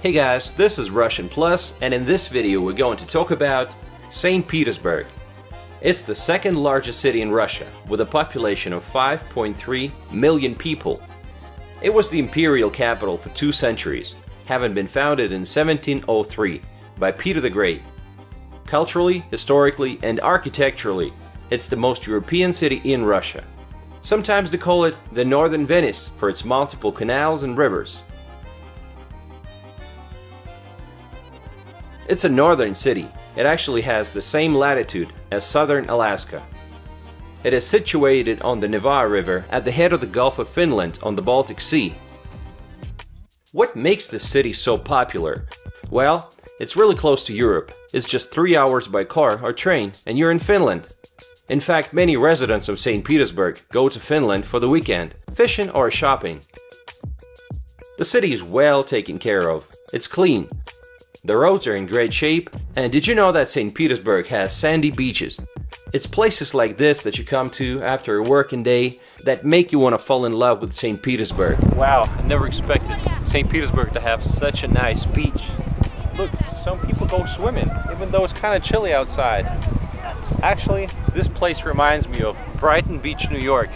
Hey guys, this is Russian Plus, and in this video we're going to talk about St. Petersburg. It's the second largest city in Russia, with a population of 5.3 million people. It was the imperial capital for 2 centuries, having been founded in 1703 by Peter the Great. Culturally, historically, and architecturally, it's the most European city in Russia. Sometimes they call it the Northern Venice for its multiple canals and rivers. It's a northern city. It actually has the same latitude as southern Alaska. It is situated on the Neva River at the head of the Gulf of Finland on the Baltic Sea. What makes this city so popular? Well, it's really close to Europe. It's just 3 hours by car or train and you're in Finland. In fact, many residents of St. Petersburg go to Finland for the weekend, fishing or shopping. The city is well taken care of. It's clean. The roads are in great shape, and did you know that St. Petersburg has sandy beaches? It's places like this that you come to after a working day that make you want to fall in love with St. Petersburg. Wow, I never expected St. Petersburg to have such a nice beach. Look, some people go swimming, even though it's kind of chilly outside. Actually, this place reminds me of Brighton Beach, New York.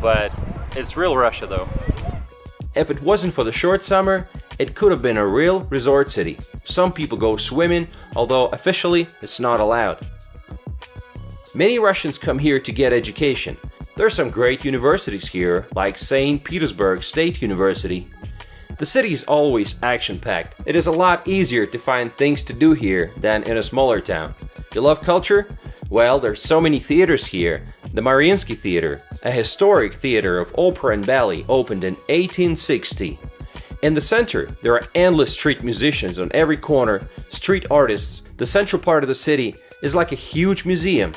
But it's real Russia though. If it wasn't for the short summer, it could have been a real resort city. Some people go swimming, although officially it's not allowed. Many Russians come here to get education. There are some great universities here, like St. Petersburg State University. The city is always action-packed. It is a lot easier to find things to do here than in a smaller town. You love culture? Well, there's so many theaters here. The Mariinsky Theater, a historic theater of opera and ballet, opened in 1860. In the center, there are endless street musicians on every corner, street artists. The central part of the city is like a huge museum.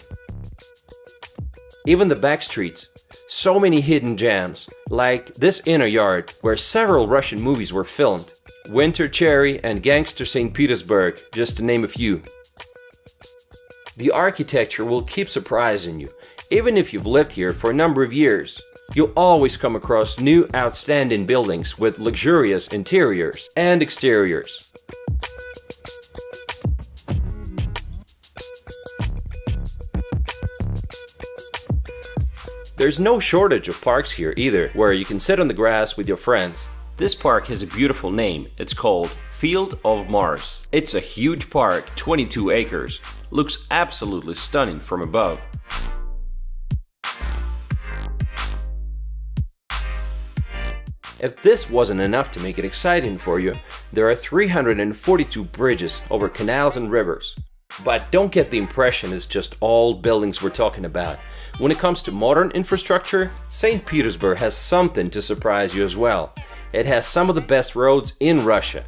Even the back streets, so many hidden gems, like this inner yard where several Russian movies were filmed. Winter Cherry and Gangster St. Petersburg, just to name a few. The architecture will keep surprising you. Even if you've lived here for a number of years, you'll always come across new outstanding buildings with luxurious interiors and exteriors. There's no shortage of parks here either, where you can sit on the grass with your friends. This park has a beautiful name. It's called Field of Mars. It's a huge park, 22 acres. Looks absolutely stunning from above. If this wasn't enough to make it exciting for you, there are 342 bridges over canals and rivers. But don't get the impression it's just all buildings we're talking about. When it comes to modern infrastructure, St. Petersburg has something to surprise you as well. It has some of the best roads in Russia.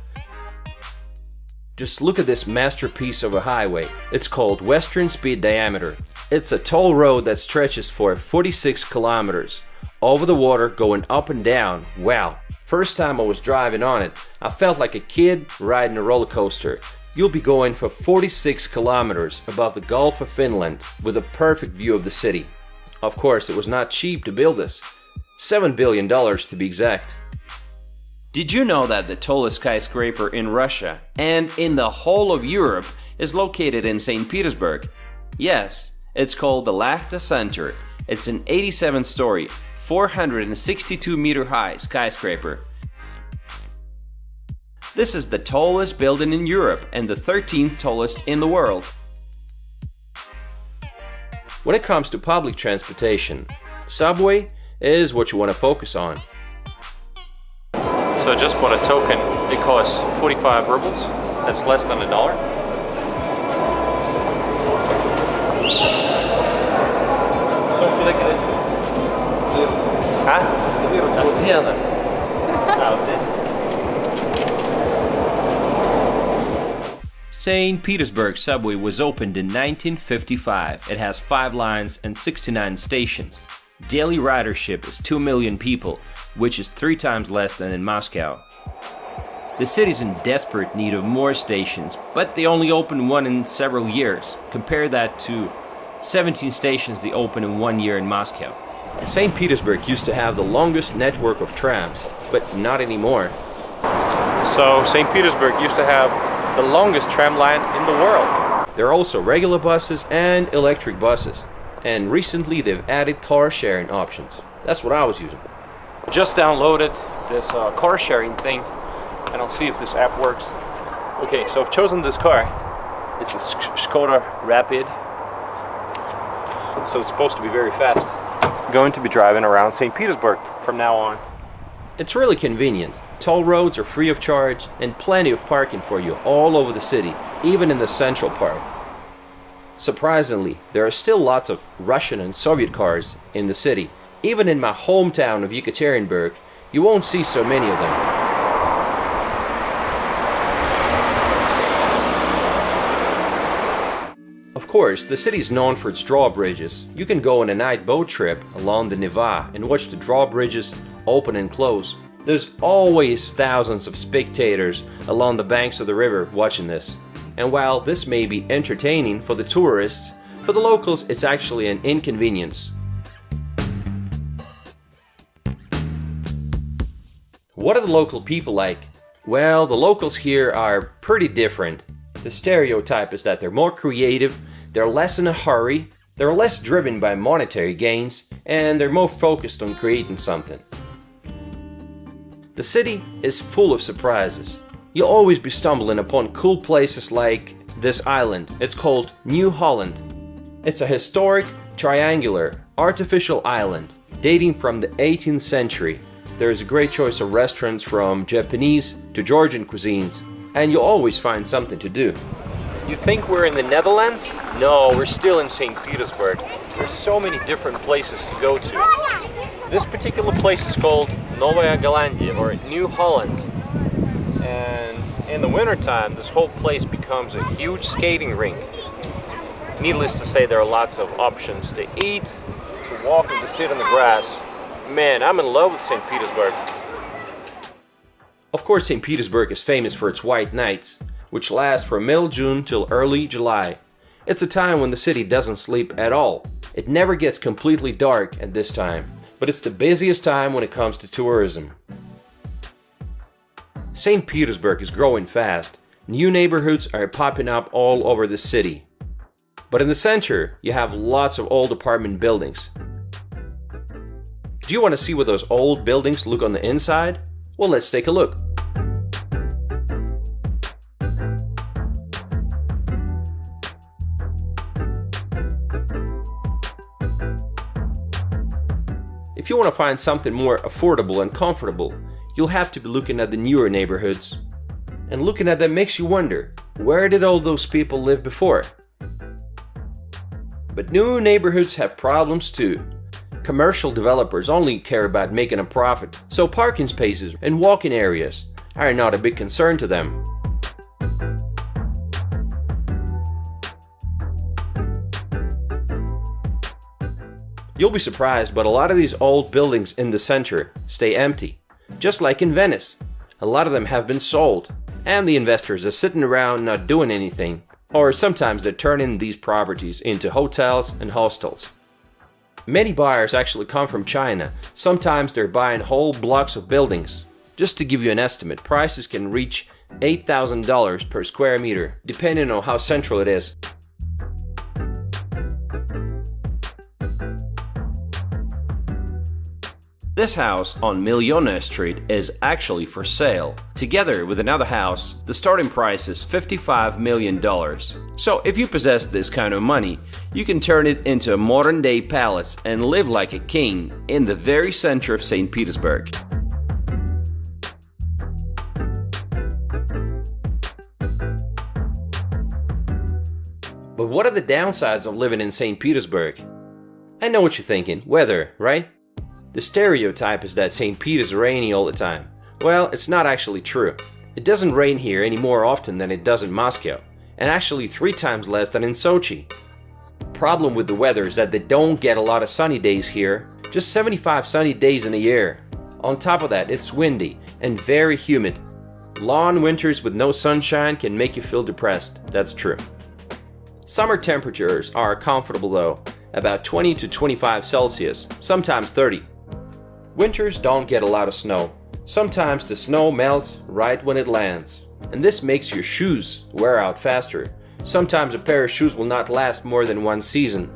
Just look at this masterpiece of a highway. It's called Western Speed Diameter. It's a toll road that stretches for 46 kilometers. Over the water, going up and down. Wow! First time I was driving on it, I felt like a kid riding a roller coaster. You'll be going for 46 kilometers above the Gulf of Finland with a perfect view of the city. Of course, it was not cheap to build this. $7 billion to be exact. Did you know that the tallest skyscraper in Russia and in the whole of Europe is located in St. Petersburg? Yes, it's called the Lachta Center. It's an 87-story, 462-meter high skyscraper. This is the tallest building in Europe and the 13th tallest in the world. When it comes to public transportation, subway is what you want to focus on. So I just bought a token. It costs 45 rubles. That's less than $1. St. Petersburg subway was opened in 1955. It has 5 lines and 69 stations. Daily ridership is 2 million people, which is 3 times less than in Moscow. The city's in desperate need of more stations, but they only opened one in several years. Compare that to 17 stations they opened in 1 year in Moscow. St. Petersburg used to have the longest network of trams, but not anymore. So St. Petersburg used to have the longest tram line in the world. There are also regular buses and electric buses. And recently they've added car sharing options. That's what I was using. Just downloaded this car sharing thing, and I'll see if this app works. Okay, so I've chosen this car. It's a Skoda Rapid. So it's supposed to be very fast. I'm going to be driving around St. Petersburg from now on. It's really convenient. Toll roads are free of charge and plenty of parking for you all over the city, even in the central park. Surprisingly, there are still lots of Russian and Soviet cars in the city. Even in my hometown of Yekaterinburg, you won't see so many of them. Of course, the city is known for its drawbridges. You can go on a night boat trip along the Neva and watch the drawbridges open and close. There's always thousands of spectators along the banks of the river watching this. And while this may be entertaining for the tourists, for the locals it's actually an inconvenience. What are the local people like? Well, the locals here are pretty different. The stereotype is that they're more creative, they're less in a hurry, they're less driven by monetary gains, and they're more focused on creating something. The city is full of surprises. You'll always be stumbling upon cool places like this island. It's called New Holland. It's a historic, triangular, artificial island dating from the 18th century. There's a great choice of restaurants from Japanese to Georgian cuisines, and you'll always find something to do. You think we're in the Netherlands? No, we're still in St. Petersburg. There's so many different places to go to. This particular place is called Novaya Zelandia, or New Holland. And in the wintertime, this whole place becomes a huge skating rink. Needless to say, there are lots of options to eat, to walk, and to sit on the grass. Man, I'm in love with St. Petersburg. Of course, St. Petersburg is famous for its white nights, which last from middle June till early July. It's a time when the city doesn't sleep at all. It never gets completely dark at this time, but it's the busiest time when it comes to tourism. St. Petersburg is growing fast. New neighborhoods are popping up all over the city. But in the center, you have lots of old apartment buildings. Do you want to see what those old buildings look on the inside? Well, let's take a look. If you want to find something more affordable and comfortable, you'll have to be looking at the newer neighborhoods. And looking at them makes you wonder, where did all those people live before? But new neighborhoods have problems too. Commercial developers only care about making a profit, so parking spaces and walking areas are not a big concern to them. You'll be surprised, but a lot of these old buildings in the center stay empty. Just like in Venice, a lot of them have been sold, and the investors are sitting around not doing anything, or sometimes they're turning these properties into hotels and hostels. Many buyers actually come from China. Sometimes they're buying whole blocks of buildings. Just to give you an estimate, prices can reach $8,000 per square meter, depending on how central it is. This house on Millionaire Street is actually for sale. Together with another house, the starting price is $55 million. So if you possess this kind of money, you can turn it into a modern-day palace and live like a king in the very center of St. Petersburg. But what are the downsides of living in St. Petersburg? I know what you're thinking, weather, right? The stereotype is that St. Pete is rainy all the time. Well, it's not actually true. It doesn't rain here any more often than it does in Moscow, and actually 3 times less than in Sochi. The problem with the weather is that they don't get a lot of sunny days here, just 75 sunny days in a year. On top of that, it's windy and very humid. Long winters with no sunshine can make you feel depressed, that's true. Summer temperatures are comfortable though, about 20 to 25 Celsius, sometimes 30. Winters don't get a lot of snow. Sometimes the snow melts right when it lands, and this makes your shoes wear out faster. Sometimes a pair of shoes will not last more than one season.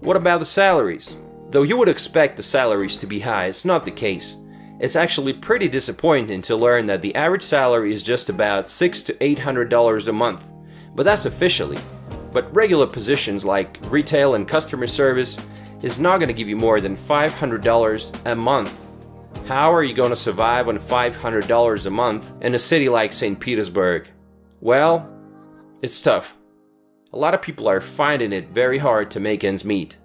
What about the salaries? Though you would expect the salaries to be high, it's not the case. It's actually pretty disappointing to learn that the average salary is just about $600 to $800 a month, but that's officially. But regular positions like retail and customer service is not going to give you more than $500 a month. How are you going to survive on $500 a month in a city like St. Petersburg? Well, it's tough. A lot of people are finding it very hard to make ends meet.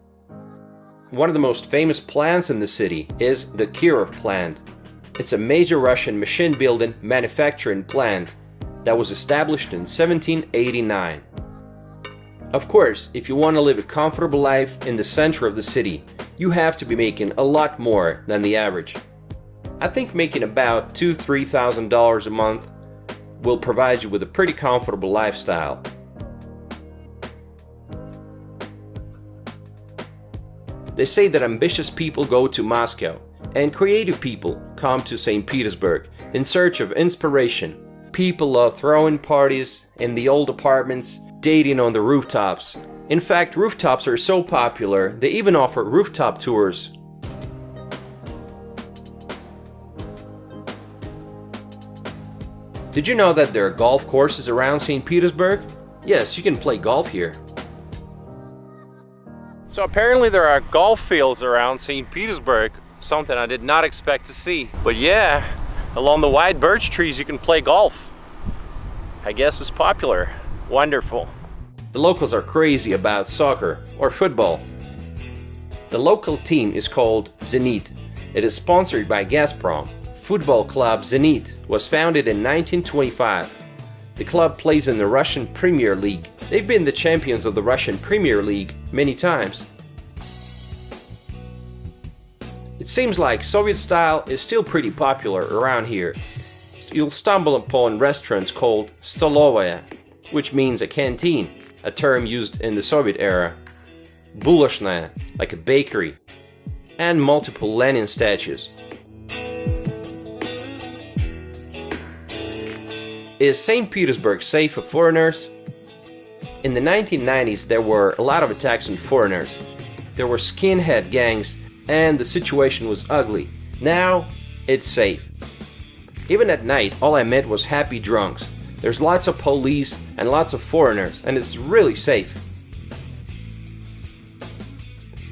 One of the most famous plants in the city is the Kirov plant. It's a major Russian machine-building manufacturing plant that was established in 1789. Of course, if you want to live a comfortable life in the center of the city, you have to be making a lot more than the average. I think making about $2,000 to $3,000 a month will provide you with a pretty comfortable lifestyle. They say that ambitious people go to Moscow, and creative people come to St. Petersburg in search of inspiration. People love throwing parties in the old apartments, dating on the rooftops. In fact, rooftops are so popular, they even offer rooftop tours. Did you know that there are golf courses around St. Petersburg? Yes, you can play golf here. So apparently there are golf fields around St. Petersburg, something I did not expect to see. But yeah, along the wide birch trees you can play golf. I guess it's popular. Wonderful. The locals are crazy about soccer or football. The local team is called Zenit. It is sponsored by Gazprom. Football club Zenit was founded in 1925. The club plays in the Russian Premier League. They've been the champions of the Russian Premier League many times. It seems like Soviet style is still pretty popular around here. You'll stumble upon restaurants called stolovaya, which means a canteen, a term used in the Soviet era. Buloshnaya, like a bakery, and multiple Lenin statues. Is St. Petersburg safe for foreigners? In the 1990s, there were a lot of attacks on foreigners. There were skinhead gangs, and the situation was ugly. Now, it's safe. Even at night, all I met was happy drunks. There's lots of police and lots of foreigners, and it's really safe.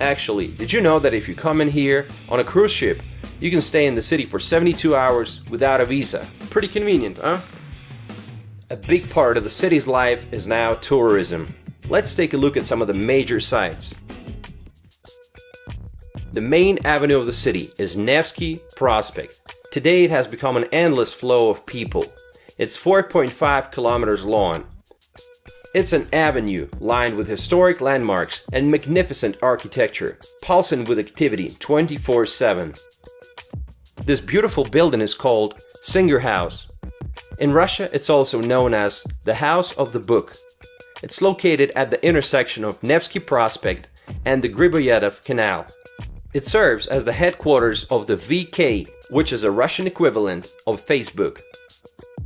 Actually, did you know that if you come in here on a cruise ship, you can stay in the city for 72 hours without a visa? Pretty convenient, huh? A big part of the city's life is now tourism. Let's take a look at some of the major sites. The main avenue of the city is Nevsky Prospect. Today it has become an endless flow of people. It's 4.5 kilometers long. It's an avenue lined with historic landmarks and magnificent architecture, pulsing with activity 24/7. This beautiful building is called Singer House. In Russia, it's also known as the House of the Book. It's located at the intersection of Nevsky Prospect and the Griboyedov Canal. It serves as the headquarters of the VK, which is a Russian equivalent of Facebook.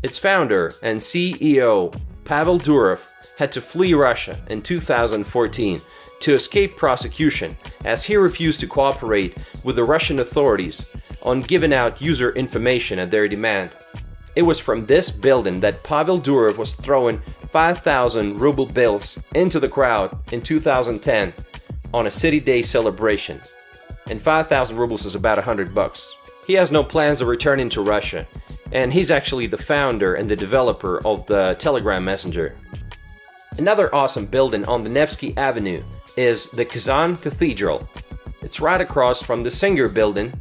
Its founder and CEO, Pavel Durov, had to flee Russia in 2014 to escape prosecution as he refused to cooperate with the Russian authorities on giving out user information at their demand. It was from this building that Pavel Durov was throwing 5,000 ruble bills into the crowd in 2010 on a City Day celebration. And 5,000 rubles is about $100. He has no plans of returning to Russia, and he's actually the founder and the developer of the Telegram Messenger. Another awesome building on the Nevsky Avenue is the Kazan Cathedral. It's right across from the Singer building.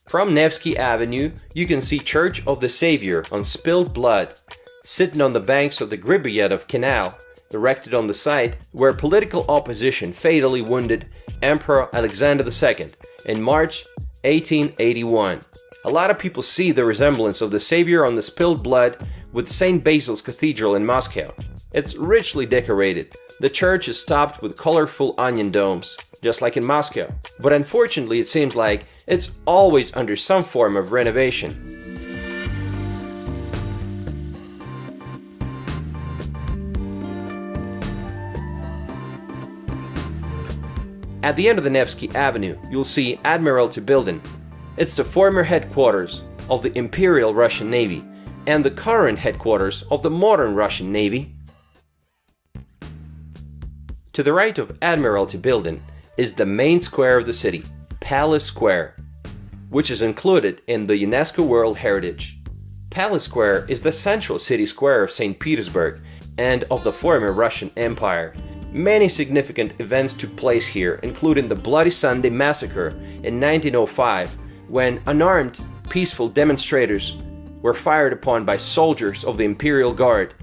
From Nevsky Avenue, you can see Church of the Savior on spilled blood, sitting on the banks of the Griboyedov Canal, erected on the site where political opposition fatally wounded Emperor Alexander II in March 1881. A lot of people see the resemblance of the Savior on the spilled blood with St. Basil's Cathedral in Moscow. It's richly decorated. The church is topped with colorful onion domes, just like in Moscow. But unfortunately, it seems like it's always under some form of renovation. At the end of the Nevsky Avenue, you'll see Admiralty Building. It's the former headquarters of the Imperial Russian Navy and the current headquarters of the modern Russian Navy. To the right of Admiralty Building is the main square of the city, Palace Square, which is included in the UNESCO World Heritage. Palace Square is the central city square of St. Petersburg and of the former Russian Empire. Many significant events took place here, including the Bloody Sunday Massacre in 1905, when unarmed, peaceful demonstrators were fired upon by soldiers of the Imperial Guard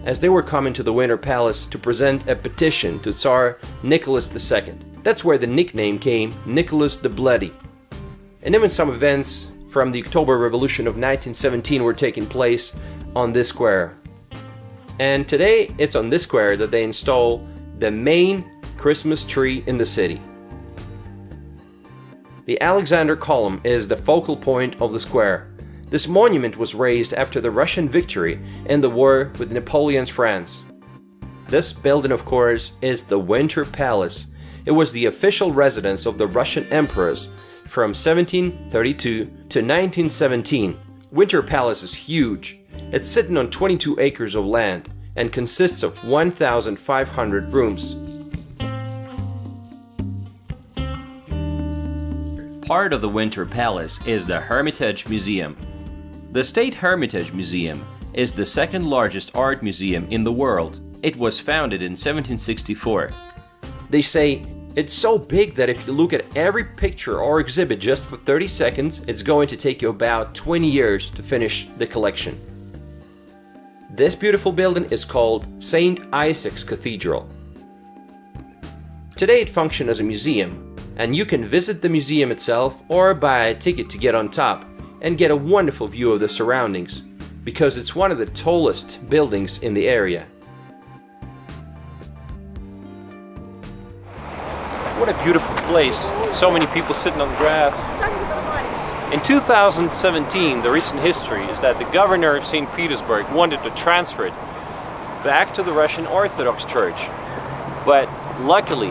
as they were coming to the Winter Palace to present a petition to Tsar Nicholas II. That's where the nickname came, Nicholas the Bloody. And even some events from the October Revolution of 1917 were taking place on this square. And today, it's on this square that they install the main Christmas tree in the city. The Alexander Column is the focal point of the square. This monument was raised after the Russian victory in the war with Napoleon's France. This building, of course, is the Winter Palace. It was the official residence of the Russian emperors from 1732 to 1917. Winter Palace is huge. It's sitting on 22 acres of land and consists of 1,500 rooms. Part of the Winter Palace is the Hermitage Museum. The State Hermitage Museum is the second largest art museum in the world. It was founded in 1764. They say it's so big that if you look at every picture or exhibit just for 30 seconds, it's going to take you about 20 years to finish the collection. This beautiful building is called St. Isaac's Cathedral. Today it functions as a museum, and you can visit the museum itself or buy a ticket to get on top and get a wonderful view of the surroundings, because it's one of the tallest buildings in the area. What a beautiful place. So many people sitting on the grass. In 2017, the recent history is that the governor of St. Petersburg wanted to transfer it back to the Russian Orthodox Church. But luckily,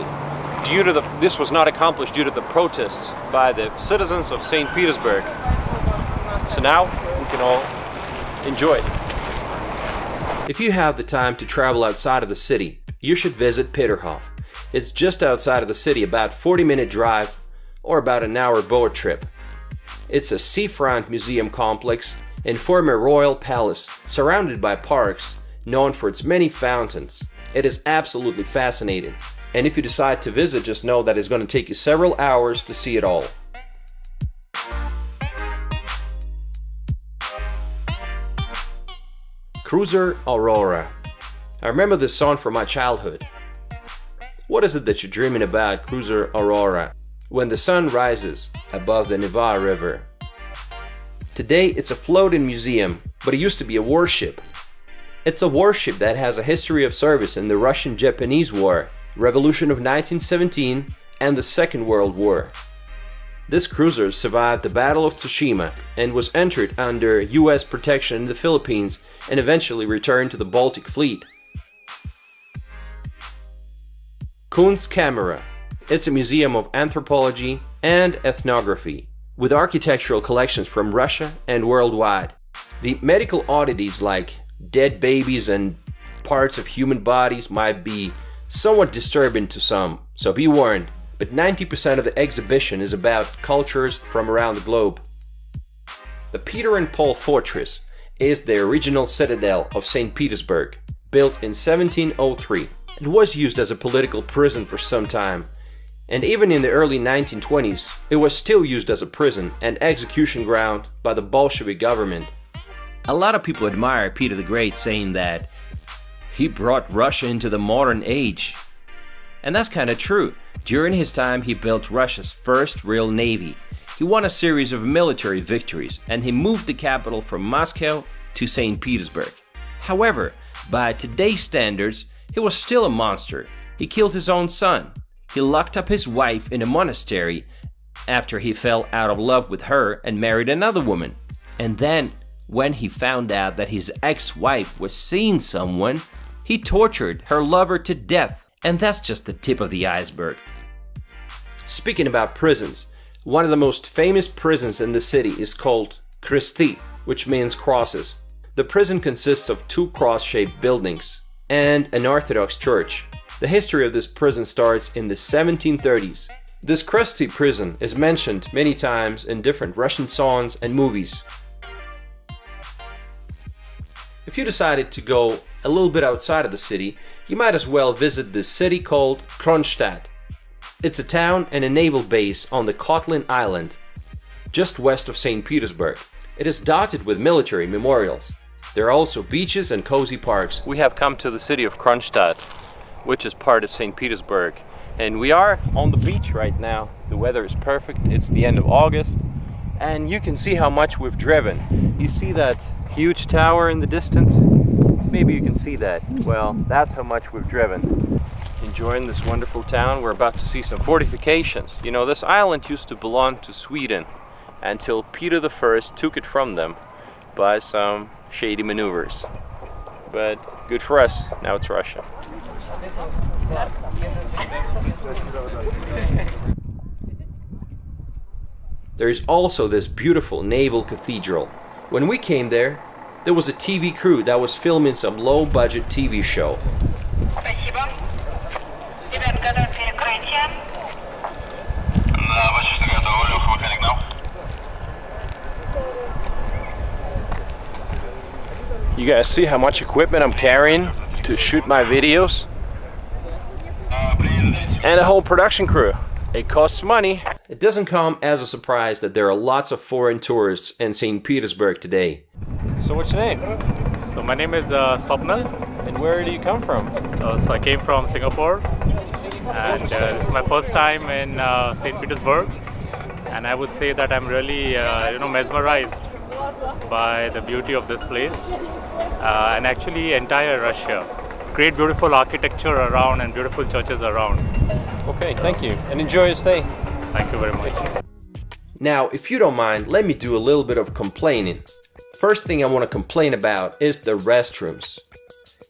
this was not accomplished due to the protests by the citizens of St. Petersburg. So now we can all enjoy it. If you have the time to travel outside of the city, you should visit Peterhof. It's just outside of the city, about 40-minute drive or about an hour boat trip. It's a seafront museum complex and former royal palace surrounded by parks known for its many fountains. It is absolutely fascinating, and if you decide to visit, just know that it's going to take you several hours to see it all. Cruiser Aurora. I remember this song from my childhood. What is it that you're dreaming about, Cruiser Aurora, when the sun rises above the Neva River? Today it's a floating museum, but it used to be a warship. It's a warship that has a history of service in the Russian-Japanese War, Revolution of 1917, and the Second World War. This cruiser survived the Battle of Tsushima and was entered under US protection in the Philippines and eventually returned to the Baltic Fleet. Kunstkamera. It's a museum of anthropology and ethnography, with architectural collections from Russia and worldwide. The medical oddities like dead babies and parts of human bodies might be somewhat disturbing to some, so be warned, but 90% of the exhibition is about cultures from around the globe. The Peter and Paul Fortress is the original citadel of St. Petersburg, built in 1703. It was used as a political prison for some time, and even in the early 1920s, it was still used as a prison and execution ground by the Bolshevik government. A lot of people admire Peter the Great, saying that he brought Russia into the modern age. And that's kind of true. During his time, he built Russia's first real navy. He won a series of military victories, and he moved the capital from Moscow to St. Petersburg. However, By today's standards, he was still a monster. He killed his own son. He locked up his wife in a monastery after he fell out of love with her and married another woman. And then, when he found out that his ex-wife was seeing someone, he tortured her lover to death. And that's just the tip of the iceberg. Speaking about prisons, one of the most famous prisons in the city is called Kresti, which means crosses. The prison consists of two cross-shaped buildings and an Orthodox church. The history of this prison starts in the 1730s. This Kresti prison is mentioned many times in different Russian songs and movies. If you decided to go a little bit outside of the city, you might as well visit this city called Kronstadt. It's a town and a naval base on the Kotlin Island, just west of St. Petersburg. It is dotted with military memorials. There are also beaches and cozy parks. We have come to the city of Kronstadt, which is part of St. Petersburg. And we are on the beach right now. The weather is perfect. It's the end of August. And you can see how much we've driven. You see that huge tower in the distance? Maybe you can see that. Well, that's how much we've driven. Enjoying this wonderful town. We're about to see some fortifications. You know, this island used to belong to Sweden until Peter I took it from them by some shady maneuvers. But good for us, now it's Russia. There is also this beautiful naval cathedral. When we came there was a TV crew that was filming some low-budget TV show. You guys see how much equipment I'm carrying to shoot my videos? And a whole production crew. It costs money. It doesn't come as a surprise that there are lots of foreign tourists in St. Petersburg today. So what's your name? So my name is Swapnil. And where do you come from? So I came from Singapore, and this is my first time in St. Petersburg, and I would say that I'm really mesmerized by the beauty of this place and actually entire Russia. Great beautiful architecture around and beautiful churches around. Okay, thank you, and enjoy your stay. Thank you very much. Now, if you don't mind, let me do a little bit of complaining. First thing I want to complain about is the restrooms.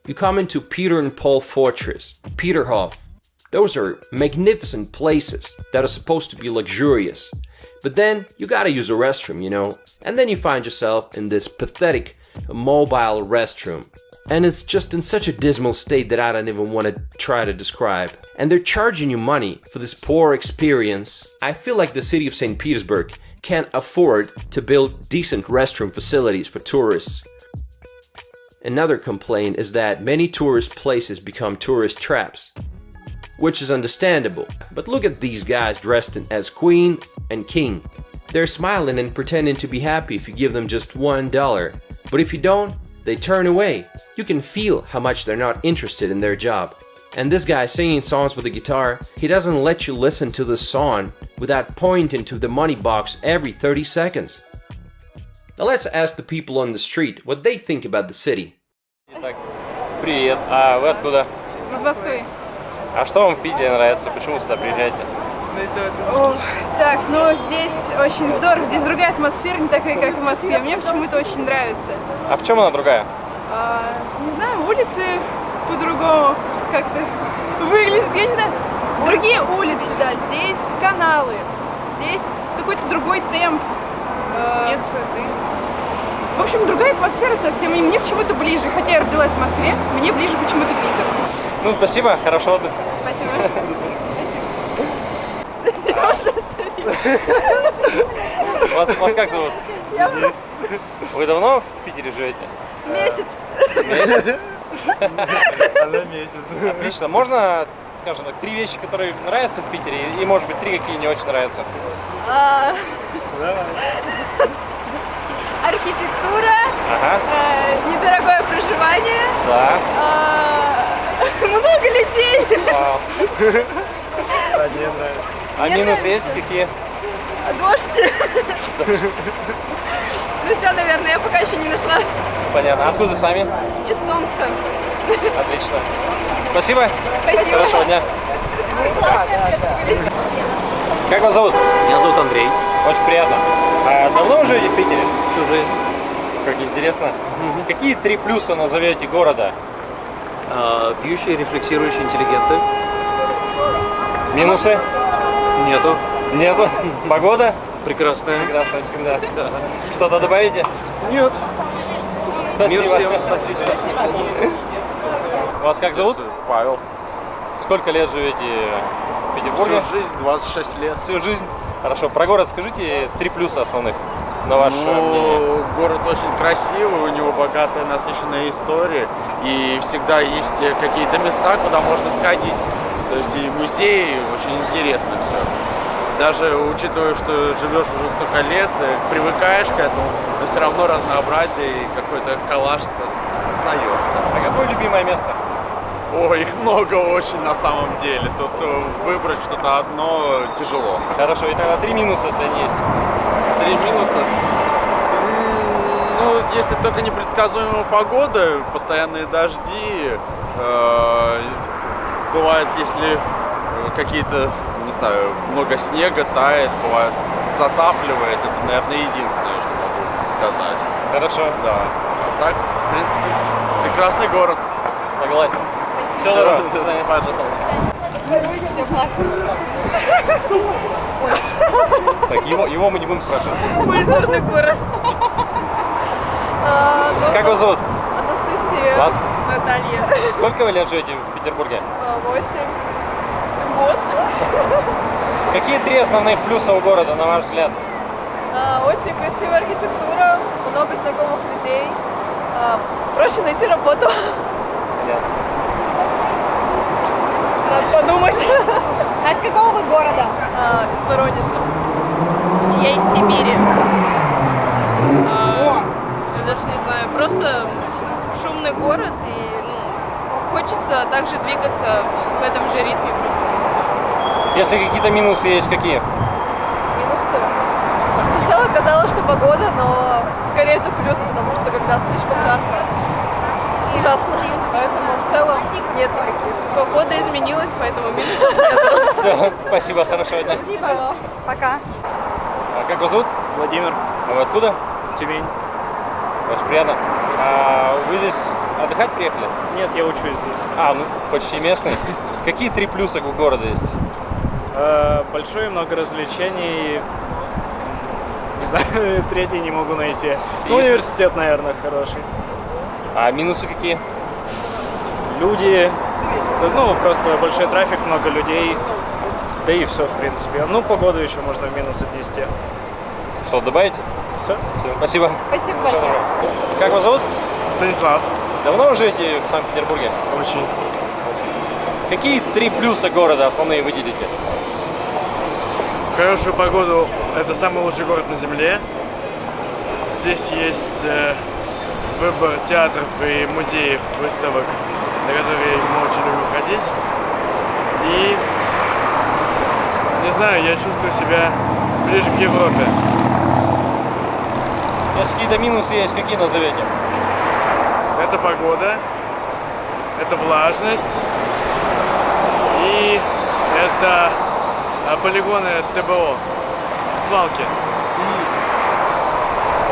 You come into Peter and Paul Fortress, Peterhof. Those are magnificent places that are supposed to be luxurious. But then you gotta use a restroom, you know? And then you find yourself in this pathetic mobile restroom. And it's just in such a dismal state that I don't even want to try to describe. And they're charging you money for this poor experience. I feel like the city of St. Petersburg can't afford to build decent restroom facilities for tourists. Another complaint is that many tourist places become tourist traps, which is understandable. But look at these guys dressed as queen and king. They're smiling and pretending to be happy if you give them just $1. But if you don't, they turn away. You can feel how much they're not interested in their job. And this guy singing songs with a guitar, he doesn't let you listen to the song without pointing to the money box every 30 seconds. Now let's ask the people on the street what they think about the city. Привет, а вы откуда? Из Москвы. А что вам в Питере нравится? Почему сюда приезжаете? О, так, ну здесь очень здорово, здесь другая атмосфера, не такая, как в Москве. Мне почему-то очень нравится. А в чем она другая? Не знаю, улицы по-другому как-то выглядят, я не знаю. Другие улицы, да, здесь каналы, здесь какой-то другой темп. Нет суеты. В общем, другая атмосфера совсем, и мне почему-то ближе. Хотя я родилась в Москве, мне ближе почему-то Питер. Ну, спасибо, хорошего отдыха. Спасибо. Вас как зовут? Вы давно в Питере живете? Месяц. Месяц? Она месяц. Отлично. Можно, скажем так, 3 вещи, которые нравятся в Питере, и, может быть, 3, какие не очень нравятся? Архитектура, Ага. недорогое проживание, Да. много людей. Вау. А Мне минусы нравится. есть какие? Дождь. Ну все, наверное, я пока еще не нашла. Понятно. Откуда сами? Из Томска. Отлично. Спасибо. Спасибо. Хорошего дня. Как вас зовут? Меня зовут Андрей. Очень приятно. А давно вы живете в Питере? Всю жизнь. Как интересно. Какие 3 плюса назовете города? Пьющие, рефлексирующие, интеллигенты. Минусы? Нету. Нету. Погода? Прекрасная. Прекрасно всегда. Что-то добавите? Нет. Спасибо. Мир всем. Отлично. Вас как зовут? Павел. Сколько лет живете в Петербурге? Всю жизнь, 26 лет. Всю жизнь. Хорошо. Про город скажите 3 плюса основных, на ваше мнение. Ну, город очень красивый, у него богатая, насыщенная история. И всегда есть какие-то места, куда можно сходить. То есть и музеи, очень интересно все. Даже учитывая, что живешь уже столько лет, привыкаешь к этому, но все равно разнообразие и какой-то коллаж остается. А какое любимое место? Ой, их много очень на самом деле. Тут выбрать что-то одно тяжело. Хорошо. И тогда 3 минуса, если они есть. 3 минуса. Ну, если только непредсказуемая погода, постоянные дожди, бывает, если какие-то, не знаю, много снега тает, бывает, затапливает, это, наверное, единственное, что могу сказать. Хорошо. Да. А так, в принципе, прекрасный город. Согласен. Все Всё, здорово. до свидания, пожалуйста. Так, его мы не будем спрашивать. Культурный город. Как вас зовут? Анастасия. Вас? Наталья. Сколько вы лет живете в Петербурге? 8. Год. Какие 3 основных плюса у города, на ваш взгляд? Очень красивая архитектура, много знакомых людей. Проще найти работу. Понятно. Надо подумать. А из какого вы города? Из Воронежа. Я из Сибири. Я даже не знаю, просто шумный город и хочется также двигаться в этом же ритме просто. Если какие-то минусы есть, какие? Минусы. Сначала казалось, что погода, но скорее это плюс, потому что когда слишком жарко, ужасно. Поэтому в целом нет никаких. Погода изменилась, поэтому минусов нет. Все, спасибо, хорошего дня. Спасибо. Пока. А как вас зовут? Владимир. А вы откуда? Тюмень. Очень приятно. А вы здесь отдыхать приехали? Нет, я учусь здесь. Ну почти местный. Какие 3 плюса у города есть? Большое, много развлечений. Не знаю, третий не могу найти. Ну, университет, наверное, хороший. А минусы какие? Люди. Ну, просто большой трафик, много людей. Да и все, в принципе. Ну, погоду еще можно в минус отнести. Что, добавите? Все. Все, спасибо. Спасибо Всего большое. доброго. Как вас зовут? Станислав. Давно вы живете в Санкт-Петербурге? Очень. Какие 3 плюса города основные выделите? В хорошую погоду это самый лучший город на Земле. Здесь есть выбор театров и музеев, выставок, на которые мы очень любим ходить. И, не знаю, я чувствую себя ближе к Европе. Если какие-то минусы есть, какие назовете? Это погода, это влажность и это полигоны ТБО, свалки.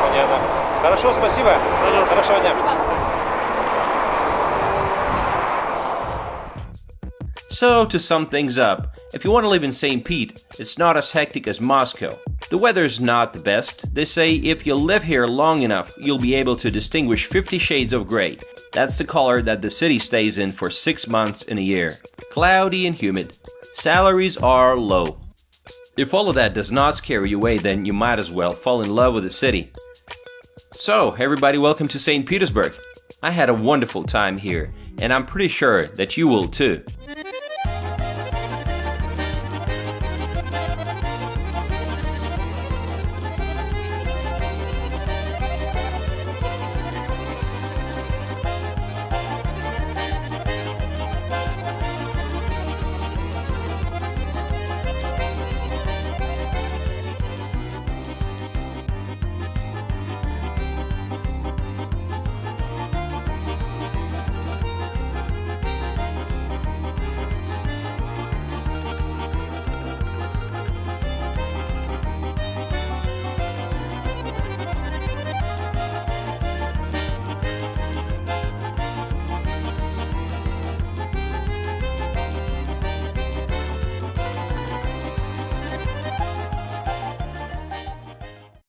Понятно. Хорошо, спасибо. Пожалуйста. Хорошего дня. So, to sum things up, if you want to live in St. Pete, it's not as hectic as Moscow. The weather's not the best. They say if you live here long enough, you'll be able to distinguish 50 shades of gray. That's the color that the city stays in for 6 months in a year. Cloudy and humid. Salaries are low. If all of that does not scare you away, then you might as well fall in love with the city. So, everybody, welcome to St. Petersburg. I had a wonderful time here, and I'm pretty sure that you will too.